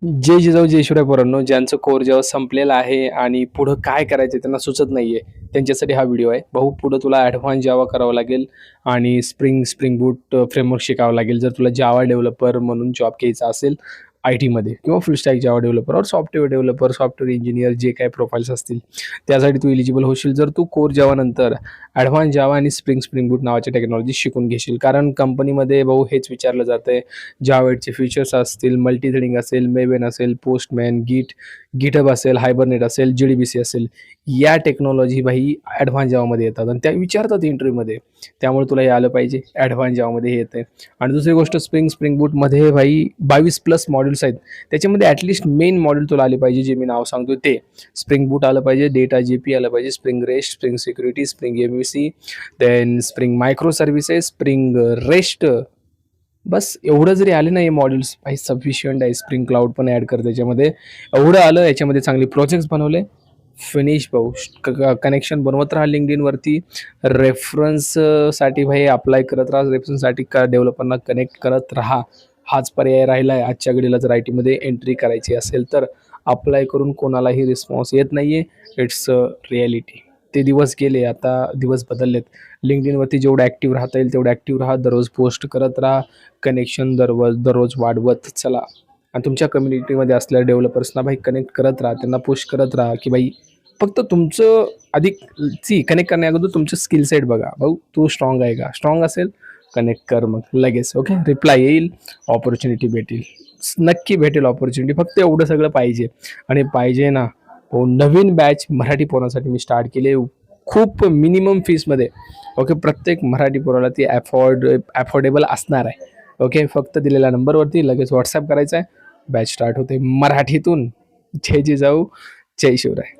जय जिजाऊ जय शिवराय पोरांनो, ज्यांचं कोर जेव्हा संपलेलं आहे आणि पुढं काय करायचं त्यांना सुचत नाहीये, त्यांच्यासाठी हा व्हिडिओ आहे. भाऊ पुढं तुला ॲडव्हान्स जावा करावं लागेल आणि स्प्रिंग बूट फ्रेमवर्क शिकावं लागेल. जर तुला जावा डेव्हलपर म्हणून जॉब घ्यायचा असेल आय-टीमध्ये किंवा फुल स्टॅक जावा डेव्हलपर और सॉफ्टवेअर डेव्हलपर, सॉफ्टवेअर इंजिनिअर जे काही प्रोफाइल्स असतील, त्यासाठी तू एलिजिबल होशील. जर तू कोर जावा नंतर ॲडव्हान्स जावा आणि स्प्रिंग बूट नावाच्या टेक्नॉलॉजी शिकून घेशील. कारण कंपनीमध्ये भाऊ हेच विचारलं जातंय. जावेटचे फीचर्स असतील, मल्टी थ्रेडिंग असेल, मेवेन असेल, पोस्टमॅन, गिटहब असेल, हायबरनेट असेल, जीडीबीसी असेल, या टेक्नॉलॉजी भाई ॲडव्हान्स जावामध्ये येतात आणि त्या विचारतात इंटरव्ह्यूमध्ये. त्यामुळे तुला हे आलं पाहिजे. ॲडव्हान्स जावामध्ये हे येतंय. आणि दुसरी गोष्ट स्प्रिंग बूटमध्ये भाई 22 प्लस मॉड्यूल्स आहेत. त्याच्यामध्ये ॲटलिस्ट मेन मॉड्यूल तुला आले पाहिजे, जे मी नाव सांगतो ते. स्प्रिंग बूट आलं पाहिजे, डेटा जेपी आलं पाहिजे, spring rest, spring security, spring MVC, then spring micro services, spring rest. बस एवढं जरी आले ना हे मॉड्यूल्स भाई सफिशियंट आहे. स्प्रिंग क्लाउड पण ॲड कर त्याच्यामध्ये. एवढं आलं याच्यामध्ये, चांगले प्रोजेक्ट्स बनवले, फिनिश भाऊ. कनेक्शन बनवत राहा लिंक्डइनवरती. रेफरन्ससाठी भाई अप्लाय करत राहा. रेफरन्ससाठी डेव्हलपरना कनेक्ट करत राहा. हाच पर्याय राहिला आहे आजच्या घडीला. जर आय-टीमध्ये एंट्री करायची असेल तर अप्लाय करून कोणालाही रिस्पॉन्स येत नाही आहे. It's reality. ते दिवस गेले, आता दिवस बदललेत. LinkedInवरती जेवढं ॲक्टिव्ह राहता येईल तेवढं ॲक्टिव्ह राहा. दररोज पोस्ट करत राहा. कनेक्शन दररोज वाढवत चला. आणि तुमच्या कम्युनिटीमध्ये असलेल्या डेव्हलपर्सना भाई कनेक्ट करत राहा. त्यांना पुश करत राहा की भाई फक्त तुमचं अधिक कनेक्ट करण्याअगोदर तुमचं स्किल सेट बघा. भाऊ तू स्ट्रॉंग आहे का? स्ट्रॉंग असेल कनेक्ट कर मग लगेच. ओके, रिप्लाय येईल, ऑपॉर्च्युनिटी भेटेल. नक्की भेटेल ऑपॉर्च्युनिटी. फक्त एवढं सगळं पाहिजे. आणि पाहिजे ना हो, नवीन बॅच मराठी पोरांसाठी मी स्टार्ट केली खूप मिनिमम फीसमध्ये. ओके, प्रत्येक मराठी पोराला ती अफोर्डेबल असणार आहे. ओके, फक्त दिलेल्या नंबरवरती लगेच व्हॉट्सअप करायचा आहे. बॅच स्टार्ट होते मराठीतून. जय जिजाऊ जय शिवराय.